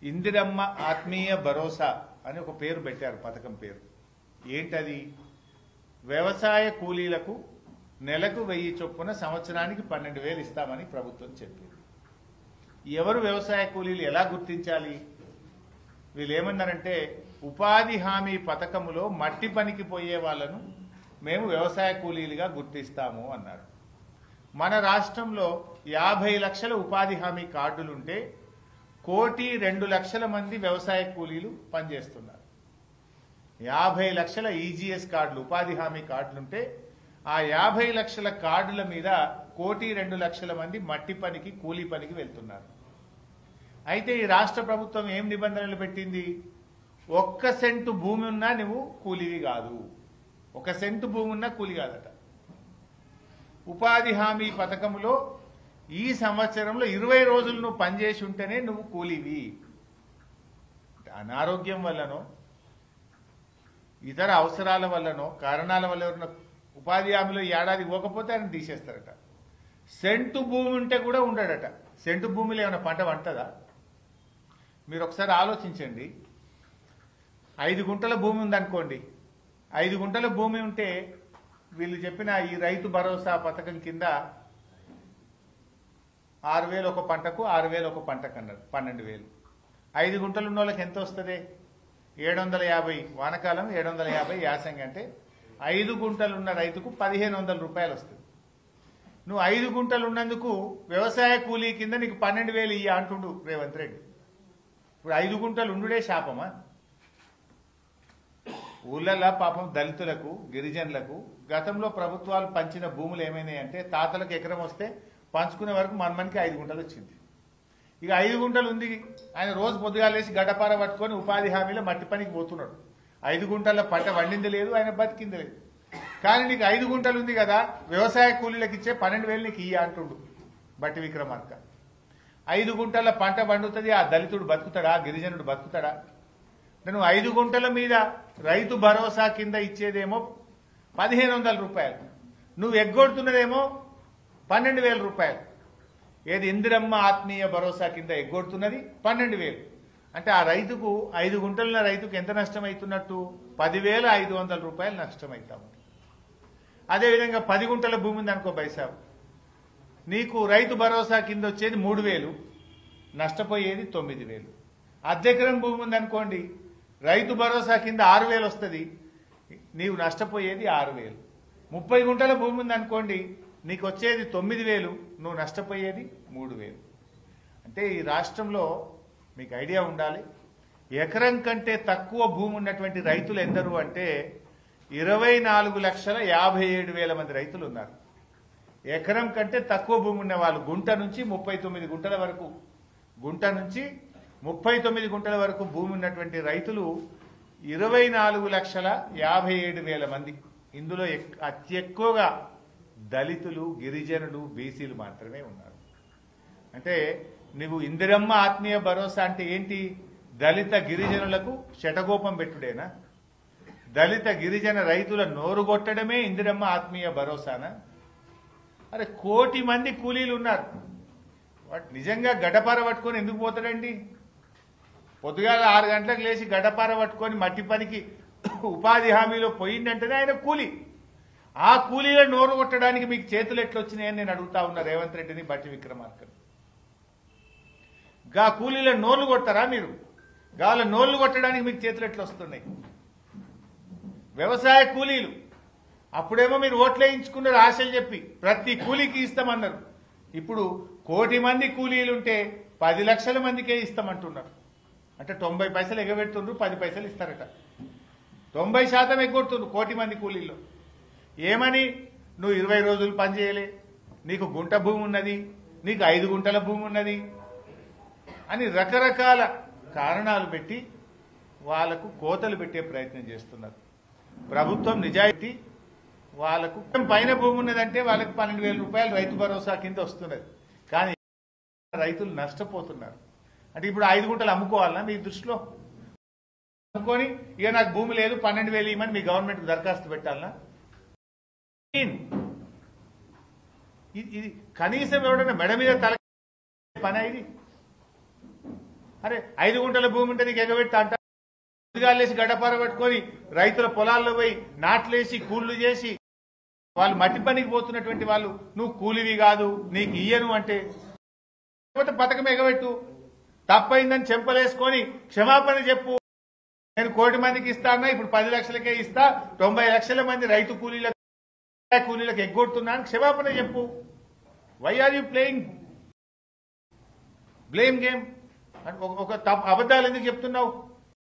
ఇందిరమ్మ ఆత్మీయ భరోసా అని ఒక పేరు పెట్టారు. పథకం పేరు ఏంటది? వ్యవసాయ కూలీలకు నెలకు 1000 చొప్పున సంవత్సరానికి 12,000 ఇస్తామని ప్రభుత్వం చెప్పింది. ఎవరు వ్యవసాయ కూలీలు ఎలా గుర్తించాలి? వీళ్ళు ఏమన్నారంటే ఉపాధి హామీ పథకములో మట్టి పనికి పోయే వాళ్ళను మేము వ్యవసాయ కూలీలుగా గుర్తిస్తాము అన్నారు. మన రాష్ట్రంలో 50 లక్షల ఉపాధి హామీ కార్డులుంటే 1,02,00,000 మంది వ్యవసాయ కూలీలు పనిచేస్తున్నారు. 50 లక్షల ఈజీఎస్ కార్డులు ఉపాధి హామీ కార్డులుంటే ఆ 50 లక్షల కార్డుల మీద 1,02,00,000 మంది మట్టి పనికి కూలీ పనికి వెళ్తున్నారు. అయితే ఈ రాష్ట్ర ప్రభుత్వం ఏం నిబంధనలు పెట్టింది? 1 సెంటు భూమి ఉన్నా నువ్వు కూలీవి కాదు. 1 సెంటు భూమి ఉన్నా కూలీ కాదట. ఉపాధి హామీ పథకంలో ఈ సంవత్సరంలో 20 రోజులు నువ్వు పనిచేసి ఉంటేనే నువ్వు కూలీవి. అనారోగ్యం వల్లనో ఇతర అవసరాల వల్లనో కారణాల వల్ల ఉపాధి హామీలో ఏడాది పోకపోతే ఆయన తీసేస్తారట. సెంటు భూమి ఉంటే కూడా ఉండడట. సెంటు భూమిలో ఏమైనా పంట పంటదా? మీరు ఒకసారి ఆలోచించండి. 5 గుంటల భూమి ఉందనుకోండి. 5 గుంటల భూమి ఉంటే వీళ్ళు చెప్పిన ఈ రైతు భరోసా పథకం కింద 6,000 ఒక పంటకు, 6,000 ఒక పంటకు అన్నారు. 12,000. 5 గుంటలు ఉన్న వాళ్ళకి ఎంత వస్తుంది? 750 వానకాలం, 750 యాసంగి. అంటే 5 గుంటలు ఉన్న రైతుకు 1,500 రూపాయలు వస్తుంది. నువ్వు 5 గుంటలు ఉన్నందుకు వ్యవసాయ కూలీ కింద నీకు 12,000 ఇయ్య అంటుండు రేవంత్ రెడ్డి. ఇప్పుడు 5 గుంటలు ఉండుడే శాపమా? ఊళ్ళల్లో పాపం దళితులకు, గిరిజనులకు గతంలో ప్రభుత్వాలు పంచిన భూములు ఏమైనాయంటే తాతలకు ఎకరం వస్తే పంచుకునే వరకు మనకి 5 గుంటలు వచ్చింది. ఇక 5 గుంటలు ఉంది. ఆయన రోజు పొద్దుగాలేసి గడ్డపార పట్టుకొని ఉపాధి హామీలో మట్టి పనికి పోతున్నాడు. 5 గుంటల పంట వండింది లేదు, ఆయన బతికింది లేదు. కానీ నీకు 5 గుంటలు ఉంది కదా, వ్యవసాయ కూలీలకు ఇచ్చే 12,000 నీకు ఇయ్య అంటుండు బట్టి విక్రమార్క. 5 గుంటల పంట పండుతుంది. ఆ దళితుడు బతుకుతాడా? గిరిజనుడు బతుకుతాడా? నువ్వు 5 గుంటల మీద రైతు భరోసా కింద ఇచ్చేదేమో 1,500 రూపాయలు, నువ్వు ఎగ్గొడుతున్నదేమో 12,000 రూపాయలు. ఏది ఇందిరమ్మ ఆత్మీయ భరోసా కింద ఎగ్గొడుతున్నది 12,000. అంటే ఆ రైతుకు 5 గుంటల రైతుకు ఎంత నష్టం అవుతున్నట్టు? 10,500 రూపాయలు నష్టం అవుతాము. అదేవిధంగా 10 గుంటల భూమి ఉంది అనుకో బైసాబ్, నీకు రైతు భరోసా కింద వచ్చేది 3,000, నష్టపోయేది 9,000. అర్ధెకరం భూమి ఉంది అనుకోండి, రైతు భరోసా కింద 6,000 వస్తుంది, నీవు నష్టపోయేది 6,000. 30 గుంటల భూమి ఉంది అనుకోండి, నీకు వచ్చేది 9,000, నువ్వు నష్టపోయేది 3,000. అంటే ఈ రాష్ట్రంలో మీకు ఐడియా ఉండాలి, ఎకరం కంటే తక్కువ భూమి ఉన్నటువంటి రైతులు ఎందరు అంటే 24,57,000 మంది రైతులు ఉన్నారు. ఎకరం కంటే తక్కువ భూమి ఉన్న వాళ్ళు గుంట నుంచి 39 గుంటల వరకు, గుంట నుంచి 39 గుంటల వరకు భూమి ఉన్నటువంటి రైతులు 24,57,000 మంది. ఇందులో అతి ఎక్కువగా దళితులు, గిరిజనులు, బీసీలు మాత్రమే ఉన్నారు. అంటే నువ్వు ఇందిరమ్మ ఆత్మీయ భరోసా అంటే ఏంటి? దళిత గిరిజనులకు శటగోపం పెట్టుడేనా? దళిత గిరిజన రైతుల నోరు కొట్టడమే ఇందిరమ్మ ఆత్మీయ భరోసానా? అరే 1 కోటి మంది కూలీలు ఉన్నారు. వాటి నిజంగా గడ్డపార పట్టుకొని ఎందుకు పోతాడండి? పొద్దుగాల 6 గంటలకు లేచి గడ్డపార పట్టుకొని మట్టి పనికి ఉపాధి హామీలో పోయిందంటేనే ఆయన కూలీ. ఆ కూలీల నోరు కొట్టడానికి మీకు చేతులు ఎట్లొచ్చినాయని నేను అడుగుతా ఉన్నా రేవంత్ రెడ్డిని, బట్టి విక్రమార్కని. గా కూలీల నోర్లు కొడతారా మీరు? గాల నోర్లు కొట్టడానికి మీకు చేతులు ఎట్లా వస్తున్నాయి? వ్యవసాయ కూలీలు అప్పుడేమో మీరు ఓట్లు వేయించుకున్నారు ఆశలు చెప్పి, ప్రతి కూలీకి ఇస్తామన్నారు. ఇప్పుడు 1 కోటి మంది కూలీలుంటే 10 లక్షల మందికే ఇస్తామంటున్నారు. అంటే 90 పైసలు ఎగబెడుతుండ్రు, 10 పైసలు ఇస్తారట. 90% ఎగ్గొడుతుండ్రు 1 కోటి మంది కూలీల్లో. ఏమని? నువ్వు 20 రోజులు పని చేయలే, నీకు గుంట భూమి ఉన్నది, నీకు 5 గుంటల భూమి ఉన్నది అని రకరకాల కారణాలు పెట్టి వాళ్లకు కోతలు పెట్టే ప్రయత్నం చేస్తున్నారు. ప్రభుత్వం నిజాయితీ వాళ్లకు పైన భూమి ఉన్నదంటే వాళ్ళకి 12,000 రూపాయలు రైతు భరోసా కింద వస్తున్నది. కానీ రైతులు నష్టపోతున్నారు. అంటే ఇప్పుడు 5 గుంటలు అమ్ముకోవాలన్నా మీ దృష్టిలో? అమ్ముకొని ఇక నాకు భూమి లేదు 12,000 ఇవ్వమని మీ గవర్నమెంట్కి దరఖాస్తు పెట్టాలన్నా? ఇది కనీసం ఎవడన్నా మెడ మీద తల పని ఇది? అరే 5 గుంటల భూమి ఉంటే నీకు ఎగబెడతా అంట. ఉద్గాలేసి గడ్డపార పట్టుకొని రైతుల పొలాల్లో పోయి నాట్లేసి కూళ్లు చేసి వాళ్ళు మట్టి పనికి పోతున్నటువంటి వాళ్ళు నువ్వు కూలివి కాదు నీకు ఇయ్యను అంటే పథకం ఎగబెట్టు. తప్పైందని చెంపలేసుకొని క్షమాపణ చెప్పు. నేను 1 కోటి మందికి ఇస్తా అన్నా, ఇప్పుడు 10 లక్షలకే ఇస్తా, 90 లక్షల మంది రైతు కూలీలకు ఎగ్గొడుతున్నాను, క్షమాపణ చెప్పు. Why are you playing blame game? ఒక అబద్ధాలు ఎందుకు చెప్తున్నావు?